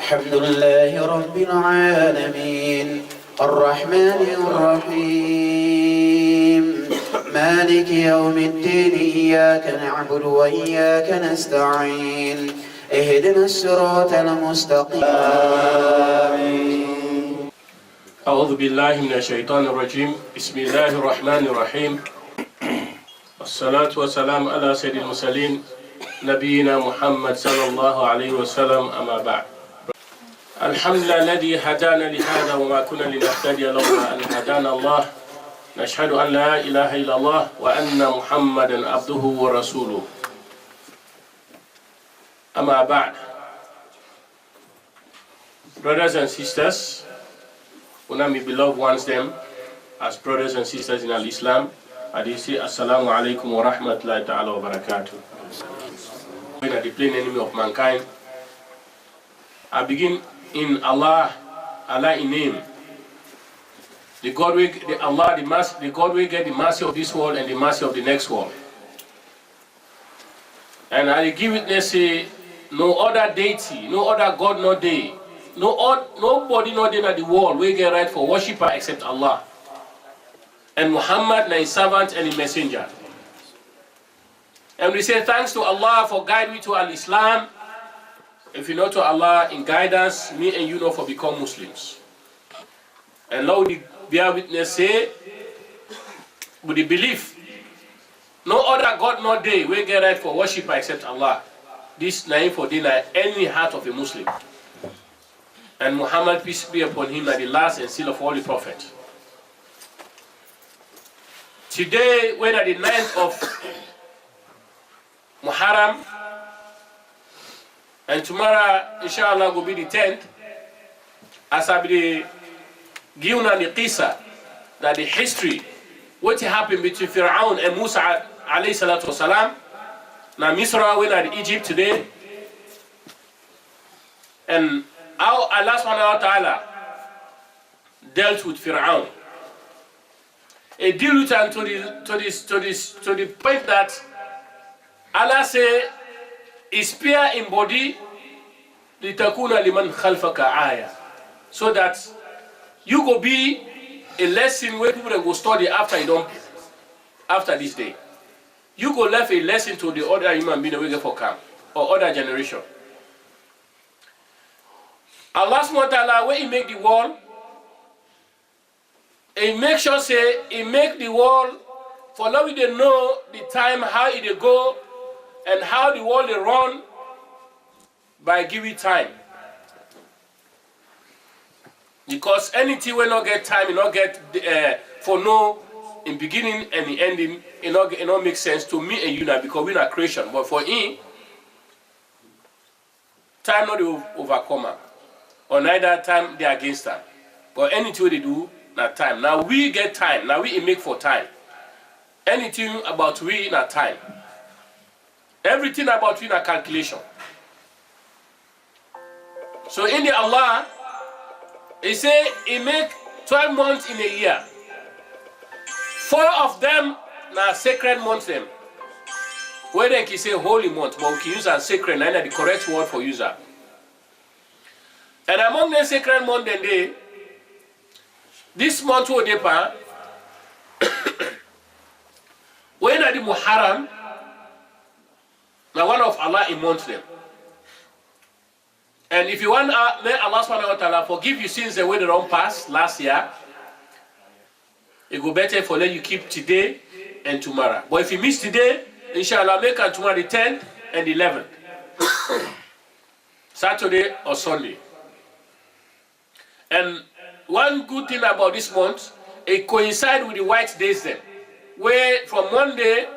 الحمد لله رب العالمين الرحمن الرحيم مالك يوم الدين إياك نعبد وإياك نستعين اهدنا الصراط المستقيم آمين. أعوذ بالله من الشيطان الرجيم بسم الله الرحمن الرحيم والصلاة والسلام على سيد المرسلين نبينا محمد صلى الله عليه وسلم أما بعد. الحمد لله الذي هدانا لهذا وما كنا لنهتدي لولا أن هدانا الله. نشهد أن لا إله إلا الله وأن محمدا عبده ورسوله. أما بعد. Brothers and sisters, when I beloved ones them as brothers and sisters in Islam, I say Assalamu alaikum wa rahmatullahi ta'ala wa barakatuh. When I the plain enemy of mankind, I begin in Allah in name. The God will get the mercy of this world and the mercy of the next world. And I give witness say no other deity, no other God, no day, nobody no day in the world will get right for worshipper except Allah. And Muhammad, his servant and his messenger. And we say thanks to Allah for guiding me to Al-Islam. If you know to Allah in guidance, me and you know for become Muslims. And Lord, we bear witness say, with the belief, no other God, no day will get right for worshipper except Allah. This name for dinner, any heart of a Muslim. And Muhammad, peace be upon him, like the last and seal of all the prophets. Today, when at the 9th of Muharram, and tomorrow, inshallah, will be the 10th, as I be given the Issa, that the history, what happened between Fir'aun and Musa, alayhi salatu wasalam, now Misra, when at Egypt today, and how Allah subhanahu wa ta'ala dealt with Fir'aun. A deal with him to the point that Allah say, "Spare in body, litakuna liman khalfaka aya," so that you go be a lesson where people go study after this day. You go left a lesson to the other human being we get for camp or other generation. Allah subhanahu wa ta'ala, when He make the world, He make sure say He make the world for now we dey know the time how it dey go and how the world dey run by giving time. Because anything will not get time, it not get for no in beginning and the ending, it not make sense to me and you now because we are creation. But for Him, time not the overcomer, or neither time they against time. But anything they do, not time. Now we get time. Now we make for time. Anything about we not time. Everything about we not calculation. So in the Allah, He say He make 12 months in a year. 4 of them are sacred months them. Where then He say holy month, but we can use a sacred, and the correct word for user. And among the sacred months then they, this month will depend when are the Muharram, now one of Allah in month them. And if you want may Allah subhanahu wa ta'ala forgive you sins the way they don't pass last year, it go better for let you keep today and tomorrow. But if you miss today, inshallah make it tomorrow the 10th and the 11th. Saturday or Sunday. And one good thing about this month, it coincides with the white days then. Where from Monday,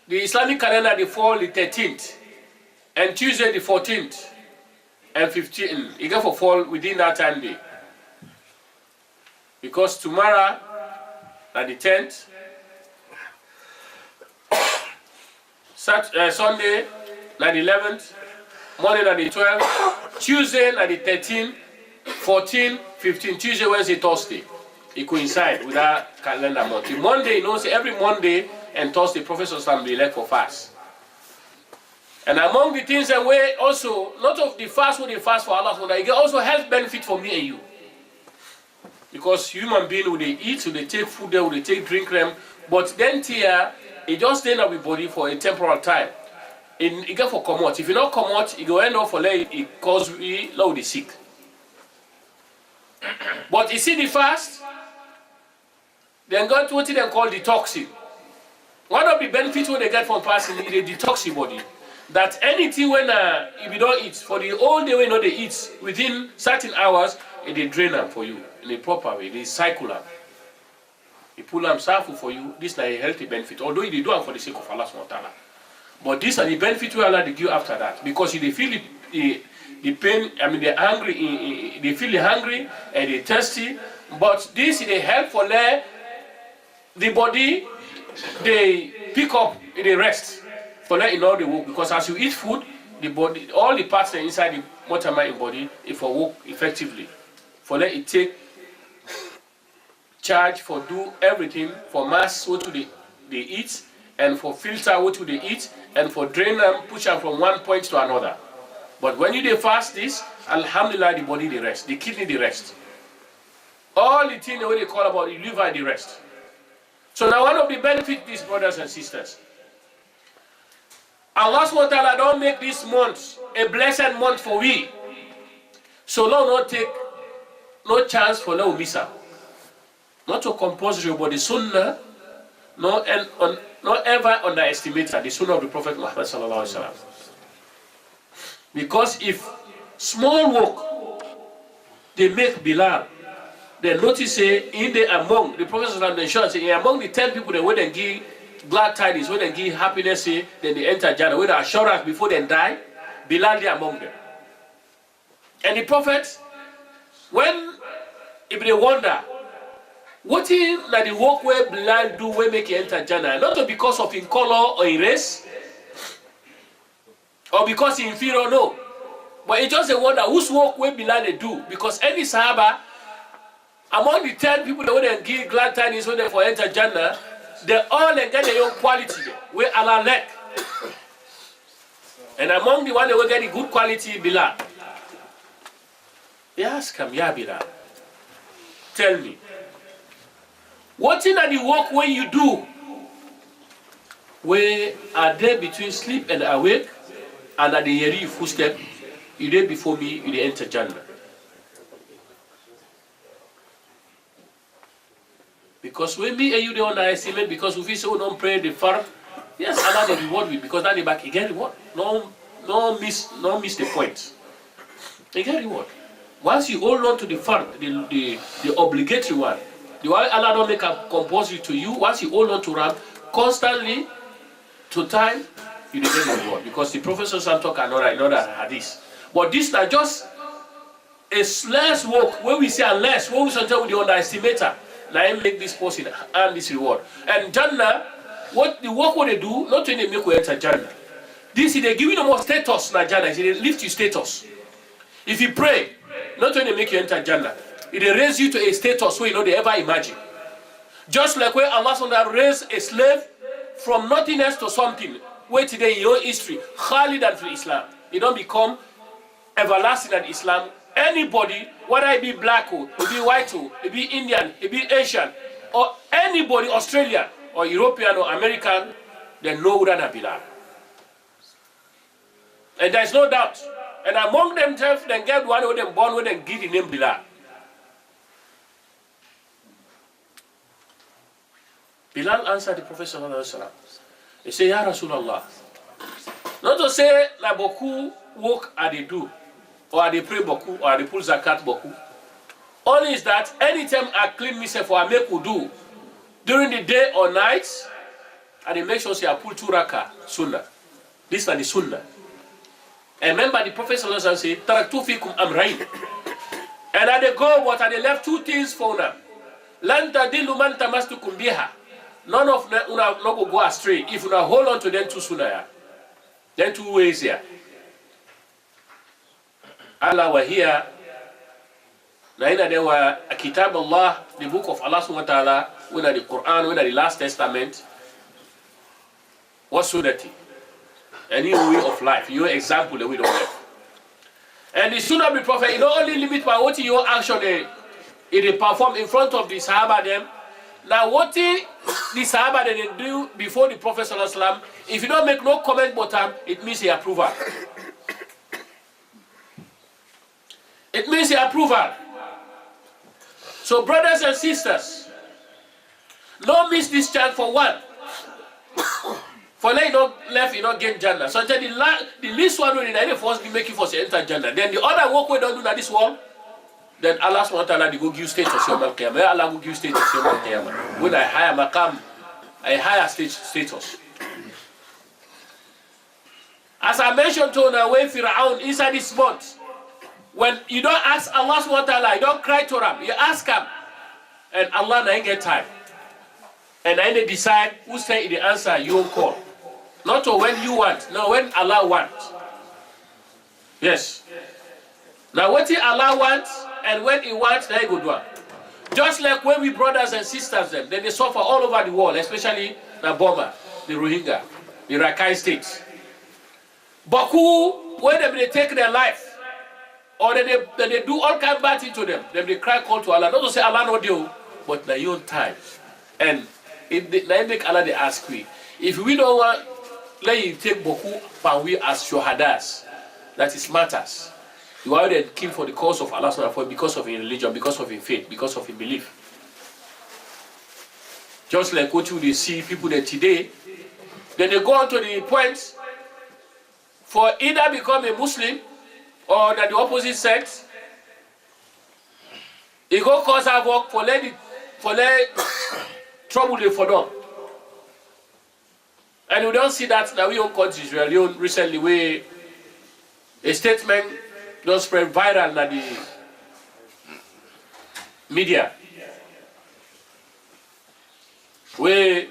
the Islamic calendar they fall the 13th, and Tuesday the 14th, and 15th. It go for fall within that time day. Because tomorrow, at the 10th, Sunday, at the 11th, Monday at the 12th, Tuesday at the 13th, 14, 15, Tuesday, Wednesday, Thursday. It coincides with that calendar month. Monday, you know, say every Monday and Thursday, Prophet Sallallahu be elect for fast. And among the things that we also, not of the fast when they fast for Allah, it can also health benefit for me and you. Because human being, when they eat, when they take food, when they take drink them, but then here, it just stay in our body for a temporal time. It get for come out. If you not come out, it go end up for like it cause we low the sick. But you see the fast, then got what they call detoxing. One of the benefits when they get from fasting is they detox your body. That anything when if you don't eat for the whole day when they eat within certain hours, they drain them for you in a proper way. They cycle them. They pull them sample for you. This is like a healthy benefit. Although they do it for the sake of Allah subhanahu wa ta'ala. But these are the benefits we Allah give after that. Because if they feel the pain, I mean they're hungry, they feel hungry and they're thirsty. But this they help for the body, they pick up, they rest. For let it know they work. Because as you eat food, the body, all the parts that are inside the motor mind body, it for work effectively. For let it take charge, for do everything, for mass what do they eat, and for filter what do they eat, and for drain them, push them from one point to another. But when you they fast this, alhamdulillah, the body they rest, the kidney they rest. All the things what they call about the liver they rest. So now one of the benefits, these brothers and sisters, Allah subhanahu wa ta'ala don't make this month a blessed month for we. So now not take no chance for no Musa. Not to compulsory, but the sunnah, not ever underestimate the sunnah of the Prophet Muhammad sallallahu alaihi wasallam. Because if small work they make Bilal, they notice in the among the Prophet sallallahu alaihi wasallam, say among the 10 people that wouldn't give glad tidings, when they give happiness, then they enter Jannah, with assurance before they die, Bilal they among them. And the Prophet, if they wonder, what is that the work where Bilal do when make you enter Jannah? Not because of in color or in race, or because he inferior, no. But it's just a wonder whose work where Bilal they do. Because any Sahaba, among the 10 people that wouldn't give glad tidings when they for enter Jannah, they all get their own quality where Allah lack. And among the one that will get the good quality, Bilal. They ask him, yeah, Bilal, tell me, what in the work when you do? Where are they between sleep and awake? And at the hearing footstep, you there before me, you enter Jannah. Because when me and you don't underestimate, because if we say we don't pray the fard, yes, Allah the reward will, because that the back, you get reward. No miss the point. You get reward. Once you hold on to the fard, the obligatory one, the one Allah don't make a compulsory to you, once you hold on to them constantly, to time, you get the reward. Because the Prophet talk another hadith. But this is just a less work, when we say unless, when we sometimes with the underestimator, now I make this person and this reward. And Jannah, what the work what they do, not when they make you enter Jannah. This is they give you no more status na Jannah, they lift your status. If you pray, not when they make you enter Jannah, it raise you to a status where you know they ever imagine. Just like where Allah SWT raised a slave from nothingness to something, where today in your history, Khalidan for Islam, you don't become everlasting in Islam. Anybody, whether it be black or it be white or it be Indian, it be Asian, or anybody, Australian or European or American, they know that Bilal. And there is no doubt. And among themselves, they get one of them born with them give the name Bilal. Bilal answered the Prophet sallallahu alaihi wasallam. He said, Ya Rasulullah, not to say like beaucoup work at they do, or they pray beaucoup, or they pull zakat beaucoup. Only is that anytime I clean myself or I make wudu during the day or night, and they make sure say I pull 2 rakah sunnah. This is the sunnah. And remember the Prophet sallallahu alaihi wasallam said, Taraktu fikum amrayn. And at they go, but they left 2 things for them. Lan tadillu man tamastukum biha. None of them not go astray if you hold on to them 2 sunnah. Then 2 ways here. Allah wa here. Naina there were a kitab Allah, the book of Allah subhanahu wa ta'ala, when the Quran, when the last testament, was sunnati. a new way of life, your example, the way of life. And the Sunnah of the Prophet, you not only limit by what your action they perform in front of the Sahaba them. Now what the Sahaba they do before the Prophet Sallallahu Alaihi Wasallam, if you don't make no comment bottom, it means the approval. It means the approval. So brothers and sisters, don't miss this chance for one. For now you don't left, you don't get Jannah. So until the least one will in first be making for enter Jannah. Then the other work we don't do that this world, then Allah subhanahu wa ta'ala go give status Yawm al-Qiyamah. Allah will give status Yawm al-Qiyamah. When I higher maqam, a higher status. As I mentioned to the way Fir'aun inside this month, when you don't ask Allah subhanahu wa ta'ala, you don't cry to him, you ask him, and Allah ain't get time. And then they decide who say the answer you won't call. Not to when you want, no, when Allah wants. Yes. Now what Allah wants, and when He wants, then He go do it. Just like when we brothers and sisters them, then they suffer all over the world, especially the Burma, the Rohingya, the Rakhine states. But who, when they take their life, or they do all kind of bad things to them, then they cry call to Allah. Not to say Allah no do, but na your time. And it make Allah they ask we. If we don't want, let you take Boku and we as Shohadas, that is matters. You are there kill for the cause of Allah because of your religion, because of your faith, because of your belief. Just like what you see people that today, then they go on to the point for either become a Muslim or that the opposite sex. It go cause havoc for let trouble for them. And we don't see that now we own country Israel recently where a statement don't spread viral in the media. Where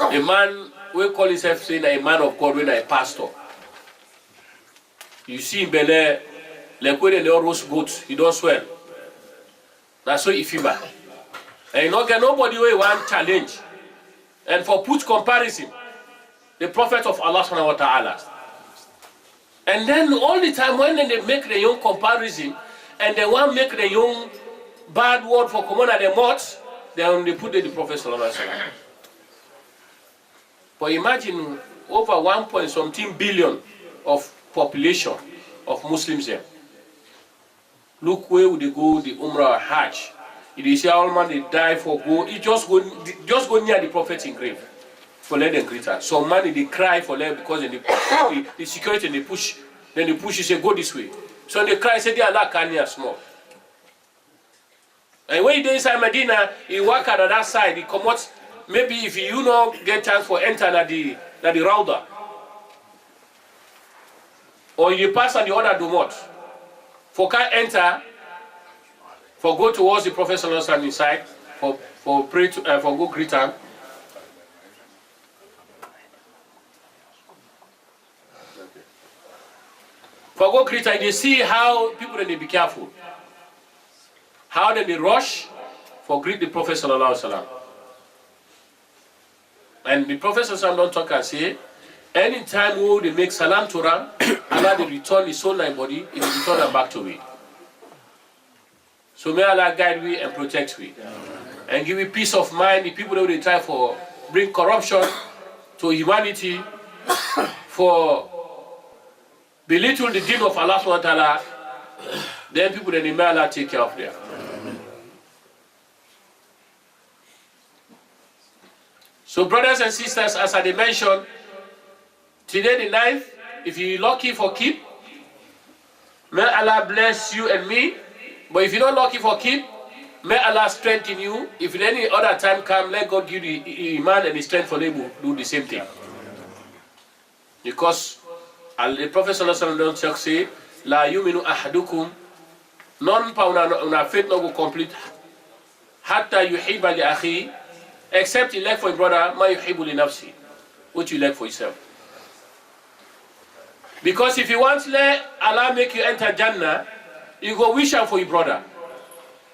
a man we call himself saying a man of God when a pastor. You see in Bel-Air, like when they roast goats, he don't swell. That's so ifima. And you don't get nobody who want challenge. And for put comparison, the Prophet of Allah subhanahu wa ta'ala. And then all the time when they make the young comparison and they want to make the young bad word for common at the mouth, then they put the Prophet sallallahu alaihi wasallam. But imagine over 1 point something billion of population of Muslims there. Look where would they go, the Umrah or Hajj. If they say all man they die for go, it just go near the Prophet's grave for let them greet her. Some man they cry for them because the security and they push, then they push, you say go this way. So they cry, say they Allah can hear small. And when he inside Medina, he walk out on that side, he come out, maybe if you know get chance for enter at the Rauda. Or you pass on the other domot. For can enter, for go towards the Prophet sallallahu alaihi wasallam inside, for pray to for go greet him. For go greet him, they see how people they be careful. How they rush for greet the Prophet sallallahu alaihi wasallam. And the Prophet sallallahu alaihi wasallam don't talk and say, anytime they make salam to Ram, Allah they return his soul and body, it will return them back to me. So may Allah guide we and protect we. And give me peace of mind. The people that they try for bring corruption to humanity, for belittle the deen of Allah subhanahu wa ta'ala, then people that may Allah take care of them. So brothers and sisters, as I mentioned, today the 9th, if you're lucky for keep, may Allah bless you and me. But if you're not lucky for keep, may Allah strengthen you. If in any other time come, let God give you the iman and the strength for them to do the same thing. Because the Prophet sallallahu alaihi wasallam say, "La yuminu ahadukum." None pa una faith no go complete. Hatta yuhibba li akhi, except you like for your brother, ma yuhibbu li nafsi, what you like for yourself. Because if you want to let Allah make you enter Jannah, you go wish him for your brother.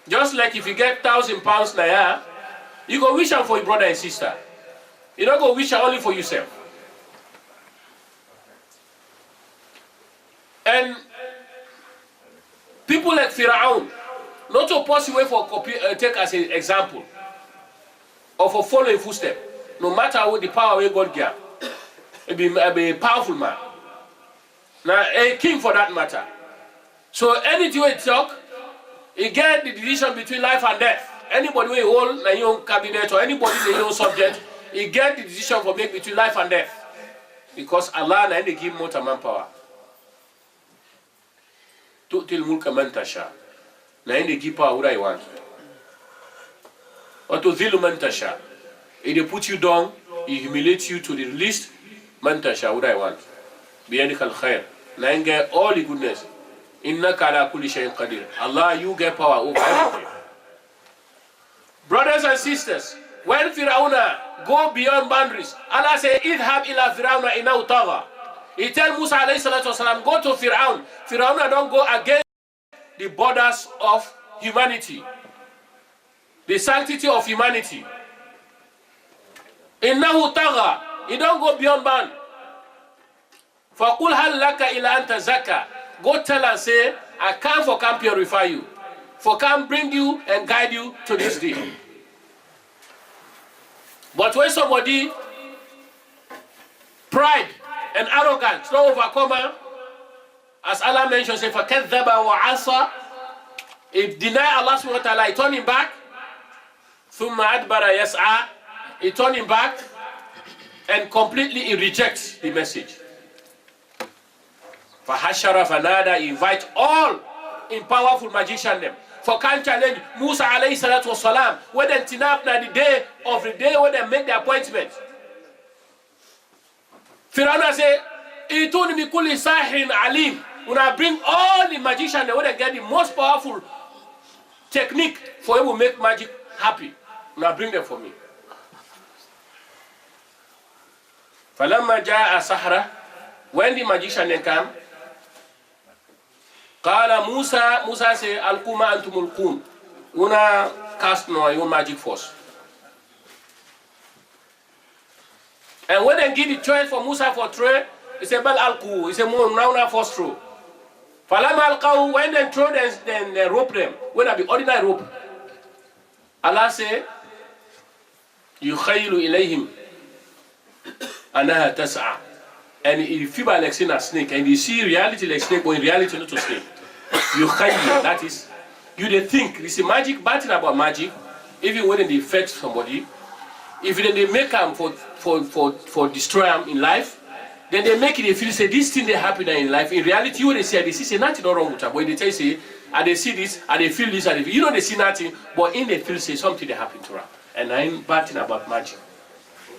Just like if you get £1,000 now, you go wish him for your brother and sister. You don't go wish him only for yourself. And people like Firaun, not to pass away for take as an example, or for following footsteps, no matter what the power we God give, it be a powerful man. Now, a king for that matter. So anything we talk, you get the decision between life and death. Anybody we hold in your cabinet or anybody in your subject, you get the decision for make between life and death. Because Allah na give more manpower. Tu'til mulka man tasha. Na give power what I want. Or to dhillu man tasha. If they put you down, he humiliate you to the least, man tasha what I want. Biyadika al-khair. Na get all the goodness. Innaka ala kulli shay'in qadir. Allah, you get power over everything. Brothers and sisters, when Firauna go beyond boundaries, Allah say, "Idhab ila Firauna innahu tagha." He tell Musa alayhi salatu wasalam, go to Firaun. Firauna don't go against the borders of humanity, the sanctity of humanity. Innahu tagha. He don't go beyond bound. Faqul hal laka ila anta zakka. Go tell and say, I come purify you, for come bring you and guide you to this day. But when somebody pride and arrogance no overcomer, as Allah mentions, if فَكَذَّبَ وَعَصَى, if deny Allah subhanahu wa ta'ala, he turn him back, ثُمَّ أَدْبَرَ يَسْعَى, he turn him back and completely he rejects the message. Fahashara Fanada, invite all in powerful magician them. For can challenge Musa alayhi salatu wasalam, when they tinap na the day when they make the appointment. Firauna say, Ituni bi kulli sahirin alim. When I bring all the magician when they get the most powerful technique for him to make magic happy. When I bring them for me. Falamma ja'a sahra, when the magician then come, Qala Musa say, Al-Kuma antumul qum. Una cast no your magic force. And when they give the choice for Musa for tray, he say, Bal al-Ku. He say, now force throw. Falam al-Qaw, when they throw, then they rope them. When they be ordinary rope. Allah say, Yukhaylu ilayhim anaha tas'a. And you feel like seeing a snake, and you see reality like snake, but in reality not a snake. You khayl, that is, you they think, this is magic, bad thing about magic, even when they affect somebody, if they make them for destroy them in life, then they make it, they feel, say, this thing they happen in life, in reality, you they say, they see nothing wrong with them, but they tell you, say, and they see this, and they feel this, and they feel, you know they see nothing, but in they feel, say, something they happen to them. And I ain't bad thing about magic.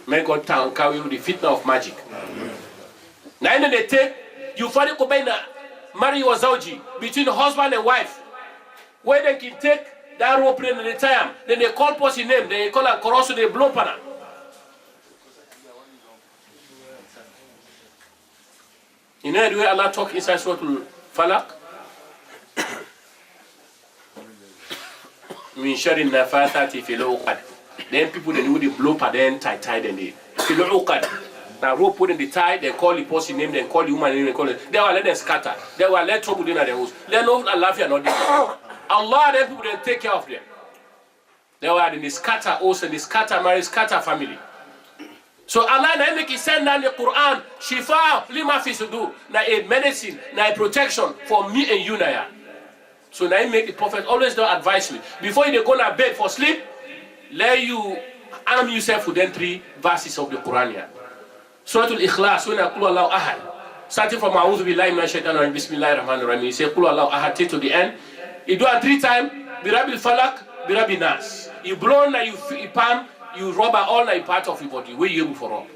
May God carry you the fitna of magic. Now then they take, you find it marry your zawji, between husband and wife. When they can take that rope and they tie him, then they call person name, they call a cross, they blow pana. You know the way Allah talk inside Surah Al-Falaq? Min sharri nafathati fil uqad. Then people they know the blow pa then tie then they fil uqad. Now rope put in the tie, they call the person name, then call the woman name, they call it. They will let them scatter. They will let trouble in their house. They know Allah not there. Allah then people they take care of them. They will then scatter also, they scatter marriage, scatter family. So Allah now make it send down the Quran, Shifa lima fi sudur, na a medicine, na a protection for me and you now. So now make the Prophet always don't advise me. Before you go to bed for sleep, let you arm yourself with them 3 verses of the Quran here. Surah Al-Ikhlas, when I Qul Allahu Ahad, starting from A'udhu Billahi Minash Shaitanir Rajim, Bismillahir Rahmanir Rahim, you say Qul Allahu Ahad to the end. You do it 3 times, Birabil Falak, Birabil Nas. You blow na you palm, you rub all na part of your body, where you able for all.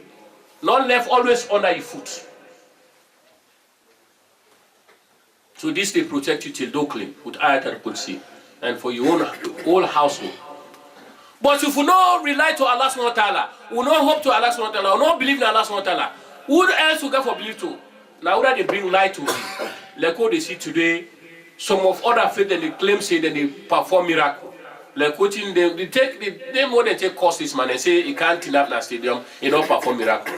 Not left always under your foot. So this they protect you till clean with Ayat al-Qudsi and for your own whole household. But if we not rely to Allah subhanahu wa ta'ala, we not hope to Allah subhanahu wa ta'ala, we not believe in Allah subhanahu wa ta'ala, who else will go for believe to? Now that they bring light to it, like what they see today, some of other faith that they claim say that they perform miracle. Like what in they more than take course this man and say he can't clean up the stadium, he not perform miracle.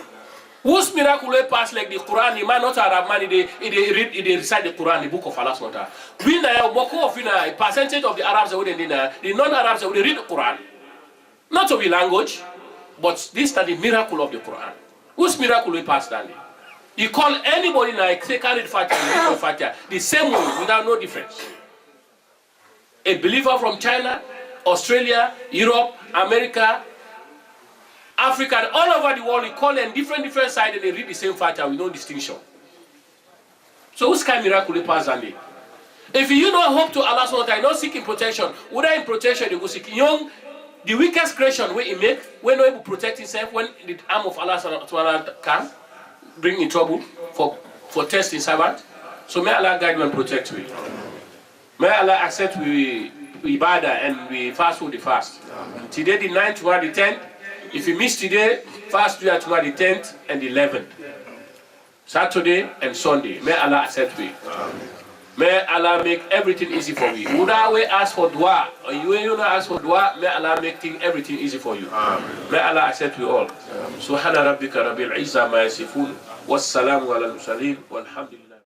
Whose miracle will pass like the Quran? The man not Arab man, they recite the Quran, the book of Allah SWT. We now, a percentage of the Arabs who the non-Arabs who read the Quran. Not of the language, but this is the miracle of the Quran. Whose miracle will pass that? You call anybody now, say carry Fatiha, the same way without no difference. A believer from China, Australia, Europe, America, Africa, and all over the world, we call them different sides and they read the same Fatiha with no distinction. So whose kind of miracle will pass that? If you don't hope to Allah SWT, not seeking protection, without in protection, you go seek young. The weakest creation where he make, when not able to protect himself, when the arm of Allah SWT can bring in trouble for testing servant. So may Allah guide you and protect you. May Allah accept we ibadah and we fast for the fast. Today the 9th, tomorrow the 10th. If you miss today, fast tomorrow the 10th and the 11th. Saturday and Sunday. May Allah accept we. May Allah make everything easy for you. Would I ask for dua? Or you not ask for dua? May Allah make everything easy for you. May Allah accept you all. Subhana rabbika rabbil izza ma yasifun. Wassalamu ala al-mursalin. Walhamdulillah.